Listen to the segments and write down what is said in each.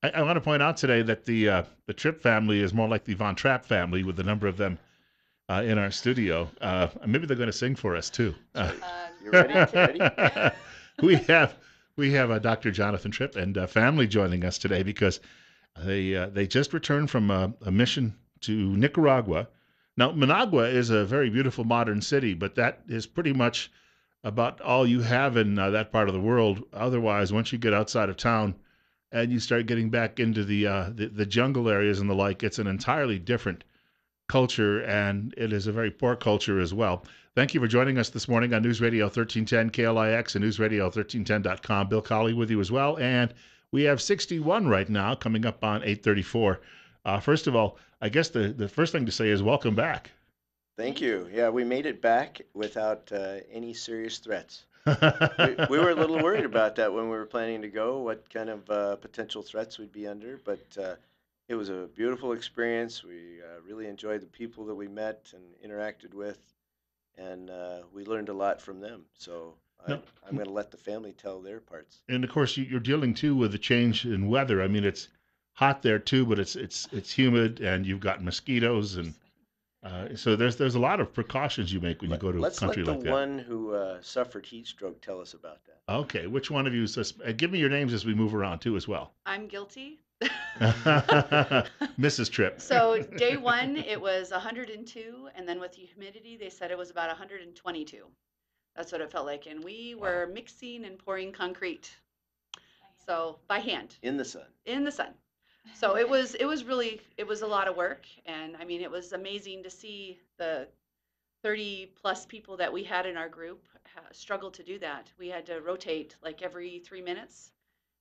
I want to point out today that the Tripp family is more like the Von Trapp family with the number of them in our studio. Maybe they're going to sing for us too. That's right. You ready? Ready? we have we have Dr. Jonathan Tripp and family joining us today because they just returned from a mission to Nicaragua. Now, Managua is a very beautiful modern city, but that is pretty much about all you have in that part of the world. Otherwise, once you get outside of town and you start getting back into the jungle areas and the like, it's an entirely different culture, and it is a very poor culture as well. Thank you for joining us this morning on News Radio 1310 KLIX and newsradio1310.com. Bill Colley with you as well, and we have 61 right now coming up on 8:34. First of all, I guess the first thing to say is welcome back. Thank you. Yeah, we made it back without any serious threats. We were a little worried about that when we were planning to go, what kind of potential threats we'd be under, but it was a beautiful experience. We really enjoyed the people that we met and interacted with, and we learned a lot from them. So No, I'm going to let the family tell their parts. and of course you're dealing too with the change in weather. I mean, it's hot there too, but it's humid, and you've got mosquitoes, and so there's a lot of precautions you make when you go to a Let's country let the like that. one who suffered heat stroke tell us about that. Okay, which one of you? Give me your names as we move around too, as well. I'm guilty. Mrs. Tripp. So day one, it was 102, and then with the humidity, they said it was about 122. That's what it felt like, and we were mixing and pouring concrete. So by hand In the sun. in the sun. So it was a lot of work, and I mean it was amazing to see the 30 plus people that we had in our group struggle to do that. We had to rotate like every 3 minutes.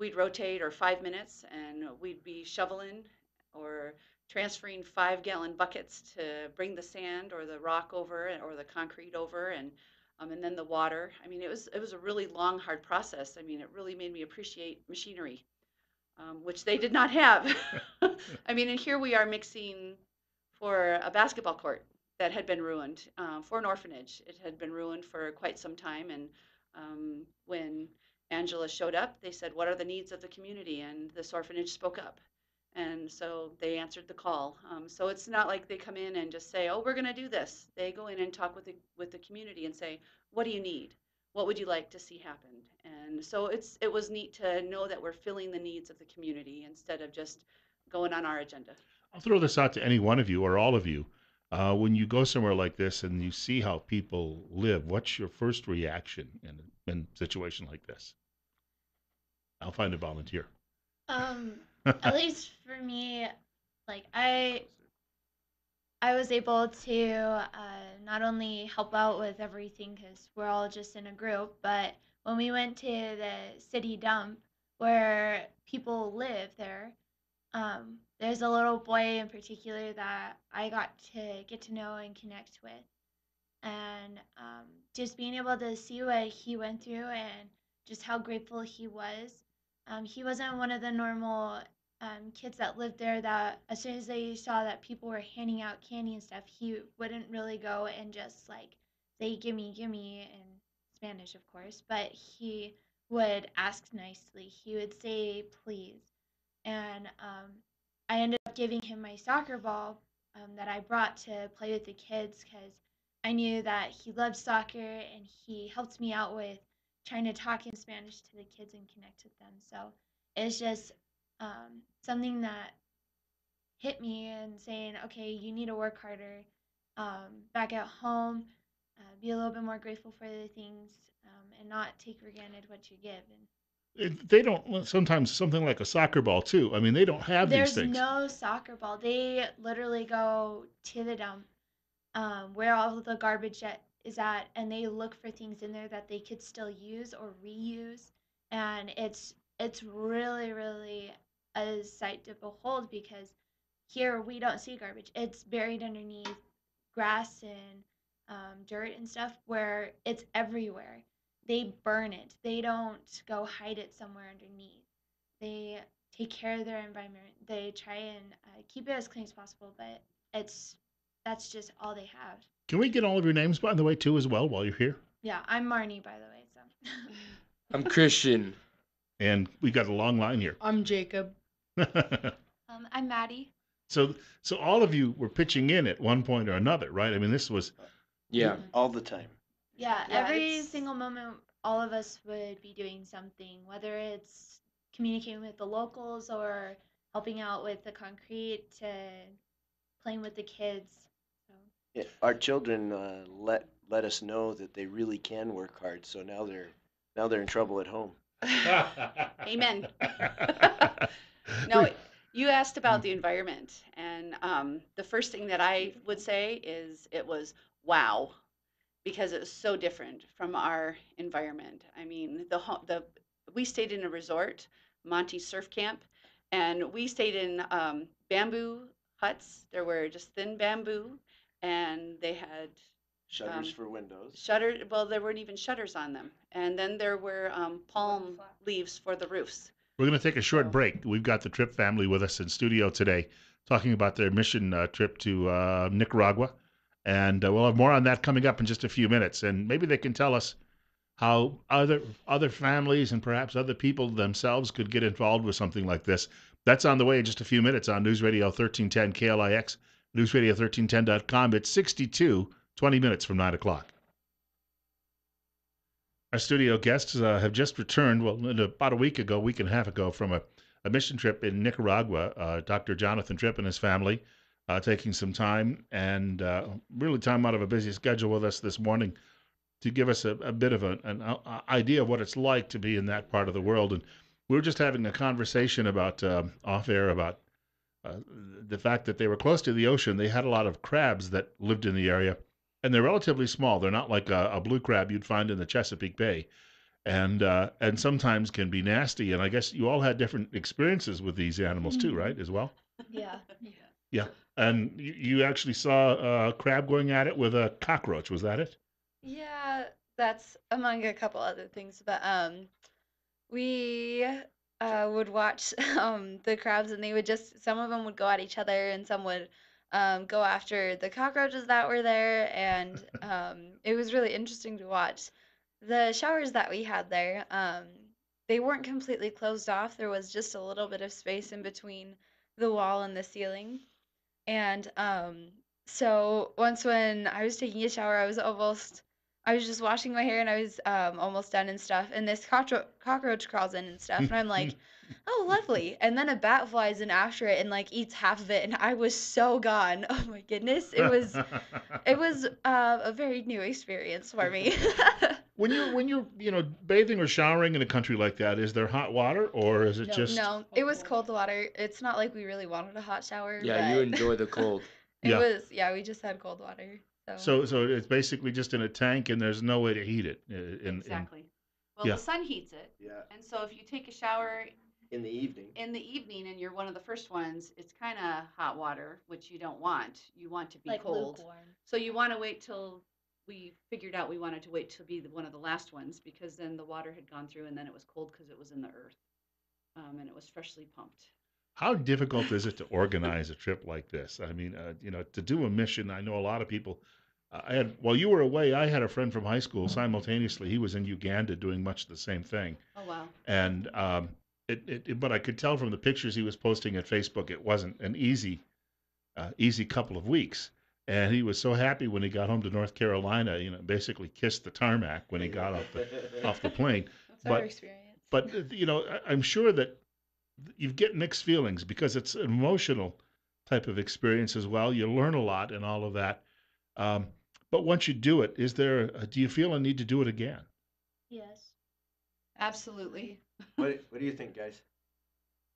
We'd rotate or 5 minutes, and we'd be shoveling or transferring 5 gallon buckets to bring the sand or the rock over or the concrete over, and then the water. I mean, it was a really long, hard process. I mean, it really made me appreciate machinery, which they did not have. I mean, and here we are mixing for a basketball court that had been ruined, for an orphanage. It had been ruined for quite some time, and when Angela showed up, they said, "What are the needs of the community?" And this orphanage spoke up. And so they answered the call. So it's not like they come in and just say, "Oh, we're going to do this." They go in and talk with the community and say, "What do you need? What would you like to see happen?" And so it was neat to know that we're filling the needs of the community instead of just going on our agenda. I'll throw this out to any one of you or all of you. When you go somewhere like this and you see how people live, what's your first reaction in a situation like this? I'll find a volunteer. Um, at least for me, like I was able to not only help out with everything because we're all just in a group, but when we went to the city dump where people live there, there's a little boy in particular that I got to get to know and connect with, and just being able to see what he went through and just how grateful he was. He wasn't one of the normal kids that lived there that as soon as they saw that people were handing out candy and stuff, he wouldn't really go and just like say gimme gimme in Spanish, of course, but he would ask nicely. He would say please, and I ended up giving him my soccer ball that I brought to play with the kids because I knew that he loved soccer and he helped me out with trying to talk in Spanish to the kids and connect with them. So it's just something that hit me and saying, okay, you need to work harder back at home, be a little bit more grateful for the things and not take for granted what you give. And They don't, well, sometimes something like a soccer ball too. I mean, they don't have these there's things. no soccer ball. They literally go to the dump where all the garbage is at, and they look for things in there that they could still use or reuse. And it's really really a sight to behold because here we don't see garbage. It's buried underneath grass and dirt and stuff where it's everywhere. They burn it. They don't go hide it somewhere underneath. They take care of their environment. They try and keep it as clean as possible, but it's that's just all they have. Can we get all of your names, by the way, too, as well, while you're here? Yeah, I'm Marnie, by the way. So I'm Christian. And we got a long line here. I'm Jacob. I'm Maddie. so so all of you were pitching in at one point or another, right? I mean, this was Yeah. All the time. Yeah, Yeah, every it's single moment, all of us would be doing something, whether it's communicating with the locals or helping out with the concrete to playing with the kids. So, Yeah, our children let us know that they really can work hard. So now they're in trouble at home. amen. No, you asked about the environment, and the first thing that I would say is it was wow, because it was so different from our environment. I mean, the we stayed in a resort, Monty Surf Camp, and we stayed in bamboo huts. There were just thin bamboo, and they had Shutters um, for windows. shutter. Well, there weren't even shutters on them, and then there were palm leaves for the roofs. We're going to take a short So break. We've got the Tripp family with us in studio today, talking about their mission trip to Nicaragua, and we'll have more on that coming up in just a few minutes. And maybe they can tell us how other families and perhaps other people themselves could get involved with something like this. That's on the way in just a few minutes on News Radio 1310 KLIX, newsradio1310.com. It's 20 minutes from 9 o'clock. Our studio guests have just returned, well, about a week and a half ago, from a mission trip in Nicaragua. Dr. Jonathan Tripp and his family taking some time and really time out of a busy schedule with us this morning to give us a bit of an idea of what it's like to be in that part of the world. And we were just having a conversation about off air about uh, the fact that they were close to the ocean. They had a lot of crabs that lived in the area, and they're relatively small. They're not like a blue crab you'd find in the Chesapeake Bay, and sometimes can be nasty. And I guess you all had different experiences with these animals too, right? As well. yeah. Yeah. And you actually saw a crab going at it with a cockroach. Was that it? Yeah, that's among a couple other things, but we would watch the crabs, and they would just some of them would go at each other, and some would go after the cockroaches that were there, and it was really interesting to watch. The showers that we had there, they weren't completely closed off. There was just a little bit of space in between the wall and the ceiling. And so once when I was taking a shower, I was just washing my hair and I was almost done and stuff. And this cockroach crawls in and stuff. And I'm like, oh, lovely. And then a bat flies in after it and like eats half of it. And I was so gone. Oh my goodness. It was a very new experience for me. When you're bathing or showering in a country like that, is there hot water or is it No, just No, it was cold water. It's not like we really wanted a hot shower, Yeah, you but enjoy the cold. it yeah? was, yeah, we just had cold water. So. So it's basically just in a tank and there's no way to heat it. exactly. Well, Yeah. the sun heats it, Yeah, and so if you take a shower in the evening. in the evening and you're one of the first ones, it's kind of hot water, which you don't want. You want to be Like cold. lukewarm. So you want to wait till we figured out we wanted to wait to be one of the last ones because then the water had gone through and then it was cold because it was in the earth and it was freshly pumped. How difficult is it to organize a trip like this? I mean, to do a mission. I know a lot of people. I had while you were away, I had a friend from high school. Simultaneously, he was in Uganda doing much the same thing, Oh wow. and but I could tell from the pictures he was posting at Facebook, it wasn't an easy couple of weeks. And he was so happy when he got home to North Carolina. Basically kissed the tarmac when he got off the plane. That's our But experience. I'm sure that you get mixed feelings because it's an emotional type of experience as well. You learn a lot and all of that. Um, but once you do it, do you feel a need to do it again? Yes. Absolutely. What do you think, guys?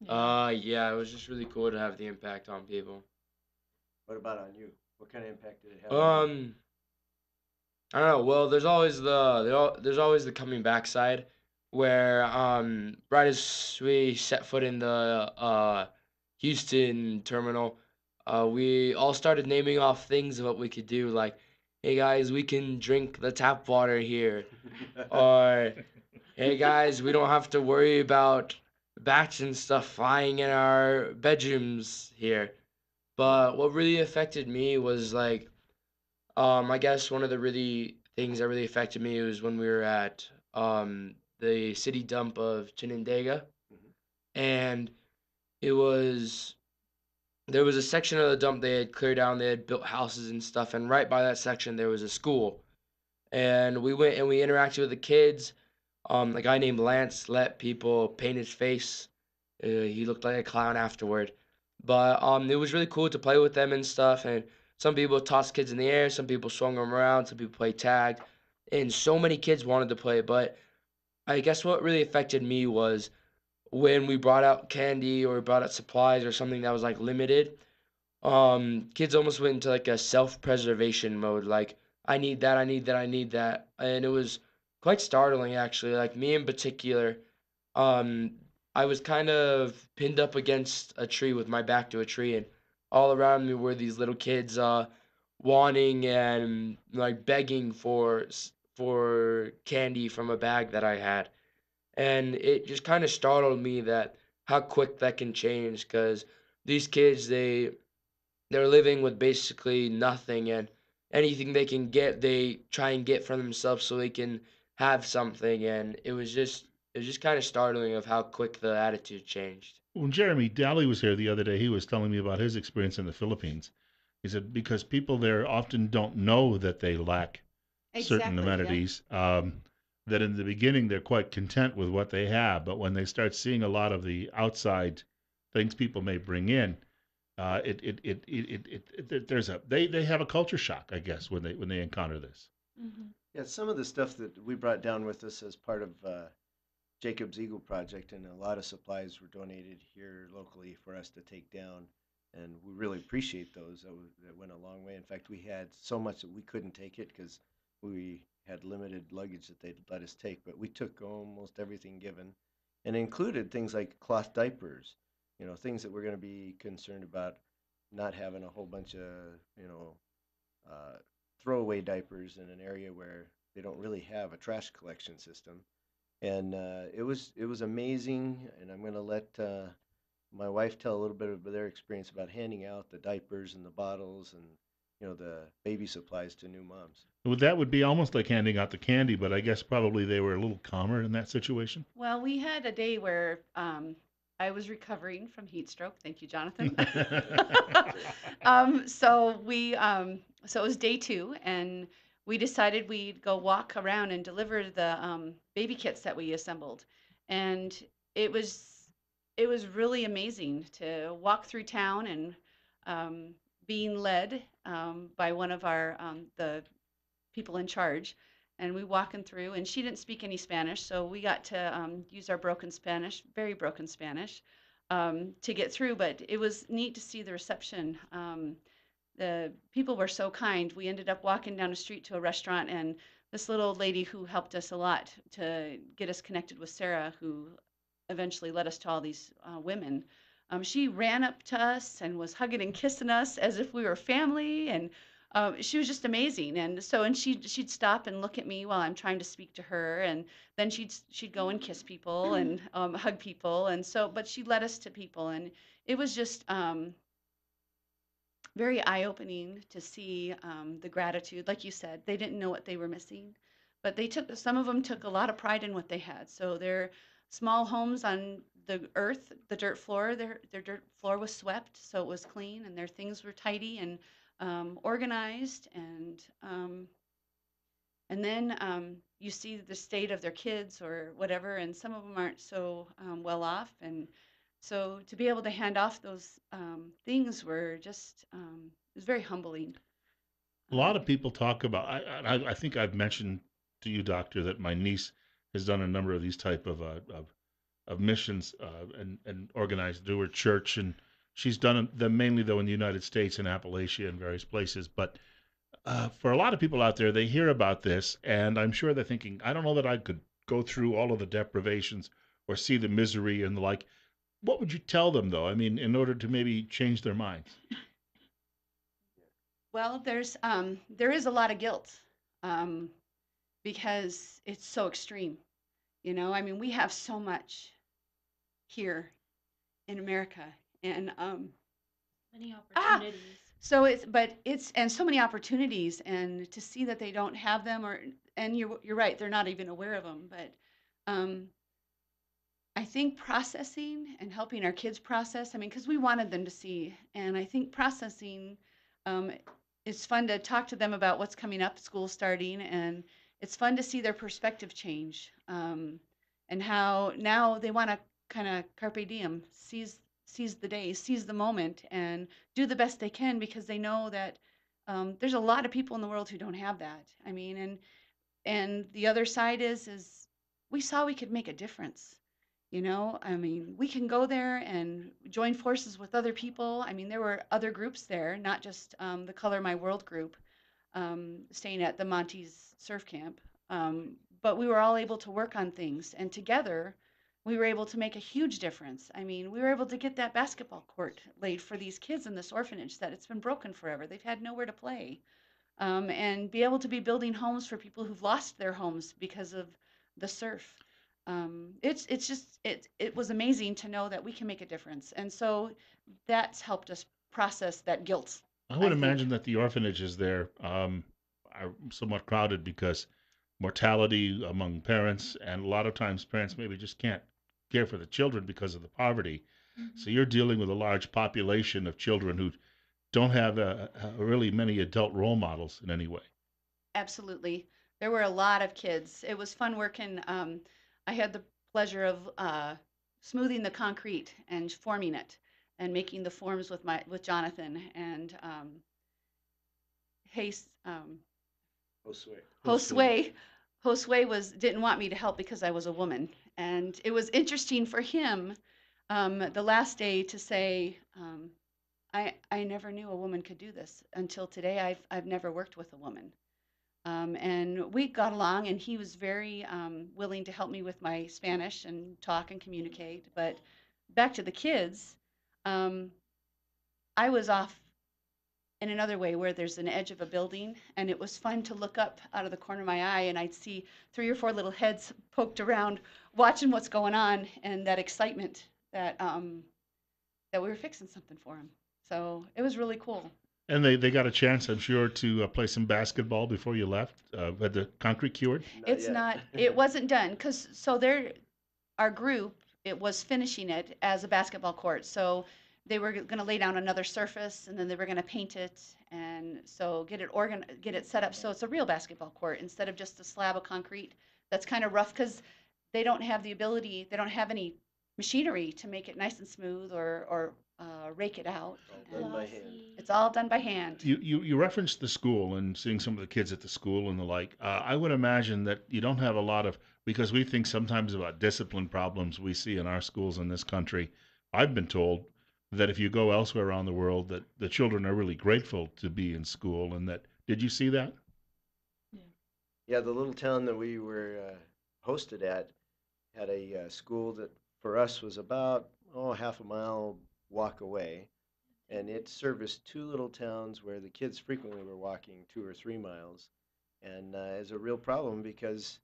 Yeah, it was just really cool to have the impact on people. What about on you? What kind of impact did it have on you? I don't know. Well, there's always the coming back side, where right as we set foot in the Houston terminal, we all started naming off things of what we could do, like, hey guys, we can drink the tap water here, or hey guys, we don't have to worry about bats and stuff flying in our bedrooms here. But what really affected me was like, I guess one of the really things that really affected me was when we were at the city dump of Chinandega, Mhm. and it was there was a section of the dump they had cleared down. They had built houses and stuff, and right by that section there was a school. And we went and we interacted with the kids. A guy named Lance let people paint his face. He looked like a clown afterward. But it was really cool to play with them and stuff. And some people tossed kids in the air, some people swung them around, some people played tag, and so many kids wanted to play. But I guess what really affected me was when we brought out candy or brought out supplies or something that was like limited. Kids almost went into like a self-preservation mode. Like, I need that, I need that, I need that, and it was quite startling actually. Like me in particular, um, I was kind of pinned up against a tree with my back to a tree, and all around me were these little kids, wanting and like begging for candy from a bag that I had, and it just kind of startled me that how quick that can change. Because these kids, they're living with basically nothing, and anything they can get they try and get for themselves so they can have something. And it was just kind of startling of how quick the attitude changed. When Jeremy Daly was here the other day, he was telling me about his experience in the Philippines. He said because people there often don't know that they lack certain Exactly. Yeah. amenities, that in the beginning they're quite content with what they have, but when they start seeing a lot of the outside things people may bring in, there's they have a culture shock, I guess, when they encounter this. Mm-hmm. Yeah, some of the stuff that we brought down with us as part of Jacob's Eagle Project, and a lot of supplies were donated here locally for us to take down, and we really appreciate those. That went a long way. In fact, we had so much that we couldn't take it because we had limited luggage that they'd let us take, but we took almost everything given, and included things like cloth diapers, things that we're going to be concerned about not having a whole bunch of, you know, uh, throwaway diapers in an area where they don't really have a trash collection system. And it was amazing. And I'm going to let my wife tell a little bit of their experience about handing out the diapers and the bottles and the baby supplies to new moms. That would be almost like handing out the candy, but I guess probably they were a little calmer in that situation. Well, we had a day where I was recovering from heat stroke. Thank you, Jonathan. So it was day two, and we decided we'd go walk around and deliver the baby kits that we assembled, and it was it was really amazing to walk through town and um, being led by one of our the people in charge, and we walking through, and she didn't speak any Spanish, so we got to use our broken Spanish, very broken Spanish, to get through. But it was neat to see the reception. The people were so kind. We ended up walking down a street to a restaurant, and this little lady who helped us a lot to get us connected with Sarah, who eventually led us to all these women. She ran up to us and was hugging and kissing us as if we were family, and she was just amazing. And so, and she'd stop and look at me while I'm trying to speak to her, and then she'd go and kiss people and hug people, and so, but she led us to people, and it was just very eye-opening to see the gratitude. Like you said, they didn't know what they were missing, but some of them took a lot of pride in what they had. So their small homes on the earth, the dirt floor, their dirt floor was swept, so it was clean, and their things were tidy and organized, and then you see the state of their kids or whatever, and some of them aren't so well off. And so to be able to hand off those things were just, it was very humbling. A lot Um, of people talk about. I think I've mentioned to you, doctor, that my niece has done a number of these type of missions, and organized through her church, and she's done them mainly though in the United States and Appalachia and various places. But for a lot of people out there, they hear about this, and I'm sure they're thinking, I don't know that I could go through all of the deprivations or see the misery and the like. What would you tell them, though? I mean, in order to maybe change their minds? well, there is a lot of guilt um, because it's so extreme. I mean, we have so much here in America, and Many ah, opportunities. so it's and so many opportunities, and to see that they don't have them, or and you're right, they're not even aware of them. But um, I think processing and helping our kids process, I mean, because we wanted them to see, and I think processing, um, it's fun to talk to them about what's coming up, school starting, and it's fun to see their perspective change, and how now they want to kind of carpe diem, seize the day, seize the moment, and do the best they can because they know that there's a lot of people in the world who don't have that. I mean, and the other side is we saw we could make a difference. You know, I mean, we can go there and join forces with other people. I mean, there were other groups there, not just the Color My World group staying at the Monty's surf camp. But we were all able to work on things, and together we were able to make a huge difference. I mean, we were able to get that basketball court laid for these kids in this orphanage that it's been broken forever. They've had nowhere to play, and be able to be building homes for people who've lost their homes because of the surf. It's just it was amazing to know that we can make a difference, and so that's helped us process that guilt. I would I think imagine that the orphanages there are somewhat crowded because mortality among parents, and a lot of times parents maybe just can't care for the children because of the poverty. So Mhm. you're dealing with a large population of children who don't have really many adult role models in any way. absolutely there were a lot of kids. It was fun working. I had the pleasure of smoothing the concrete and forming it and making the forms with Jonathan and Hayes. Josue. Josue, Josue was didn't want me to help because I was a woman, and it was interesting for him the last day to say, I never knew a woman could do this until today. I've never worked with a woman, and we got along, and he was very willing to help me with my Spanish and talk and communicate. But back to the kids, um, I was off in another way where there's an edge of a building, and it was fun to look up out of the corner of my eye and I'd see three or four little heads poked around watching what's going on, and that excitement that we were fixing something for them. So it was really cool. And they got a chance, I'm sure, to play some basketball before you left. Had the concrete cured? Not It's yet. not it wasn't done because so there our group, it was finishing it as a basketball court. So they were going to lay down another surface and then they were going to paint it and so get it set up so it's a real basketball court instead of just a slab of concrete that's kind of rough because they don't have any machinery to make it nice and smooth or rake it out. All done And by hand. Glossy. it's all done by hand. You referenced the school and seeing some of the kids at the school and the like. I would imagine that you don't have a lot of, because we think sometimes about discipline problems we see in our schools in this country. I've been told that if you go elsewhere around the world, that the children are really grateful to be in school. And that, did you see that? Yeah. Yeah, the little town that we were hosted at had a school that for us was about half a mile walk away, and it serviced two little towns where the kids frequently were walking 2 or 3 miles, and it's a real problem because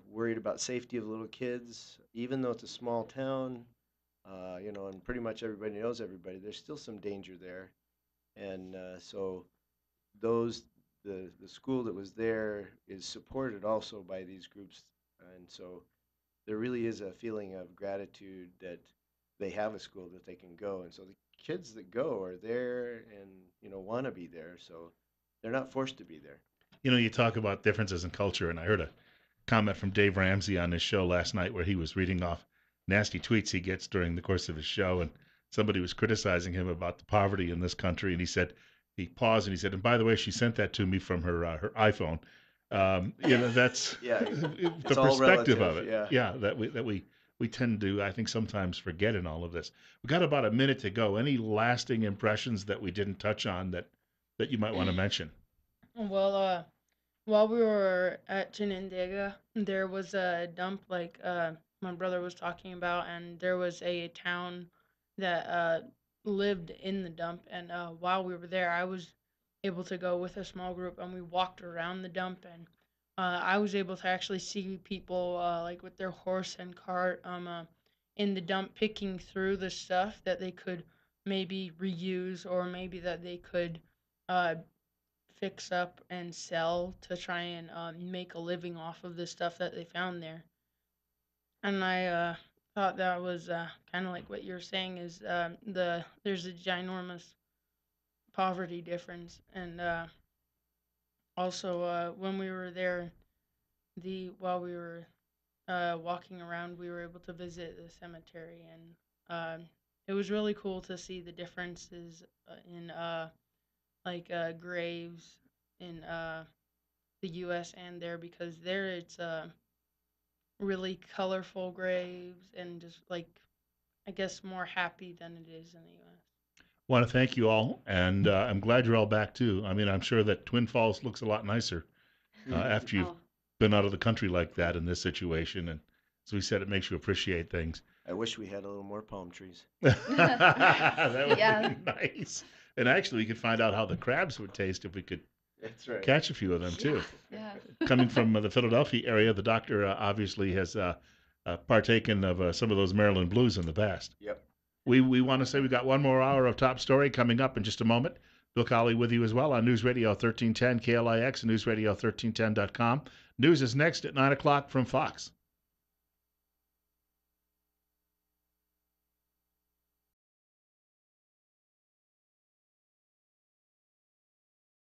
worried about safety of little kids, even though it's a small town, and pretty much everybody knows everybody. There's still some danger there, and so those the school that was there is supported also by these groups, and so there really is a feeling of gratitude that they have a school that they can go, and so the kids that go are there and want to be there, so they're not forced to be there. You talk about differences in culture, and I heard a comment from Dave Ramsey on his show last night where he was reading off nasty tweets he gets during the course of his show, and somebody was criticizing him about the poverty in this country, and he paused and he said, and by the way, she sent that to me from her iPhone. That's Yeah, the it's all perspective of relative. it. Yeah. Yeah, that we tend to, I think, sometimes forget in all of this. We got about a minute to go. Any lasting impressions that we didn't touch on that you might want to mention? Well, while we were at Chinandega, there was a dump like my brother was talking about, and there was a town that lived in the dump. And while we were there, I was able to go with a small group, and we walked around the dump, and I was able to actually see people like with their horse and cart in the dump picking through the stuff that they could maybe reuse or maybe that they could uh, fix up and sell to try and make a living off of the stuff that they found there. And thought that was kind of like what you're saying is there's a ginormous poverty difference, and also when we were there, the while we were walking around, we were able to visit the cemetery, and it was really cool to see the differences in graves in the U.S. and there, because there it's really colorful graves and just like I guess more happy than it is in the U.S. Want to thank you all, and I'm glad you're all back too. I mean, I'm sure that Twin Falls looks a lot nicer after you've Oh, been out of the country like that in this situation. And as we said, it makes you appreciate things. I wish we had a little more palm trees. That would Yeah. be nice. And actually, we could find out how the crabs would taste if we could That's right. catch a few of them too. Yeah. Coming from the Philadelphia area, the doctor obviously has partaken of some of those Maryland blues in the past. Yep. We want to say we got one more hour of top story coming up in just a moment. Bill Colley with you as well on News Radio 1310 KLIX and NewsRadio1310.com. News is next at 9 o'clock from Fox.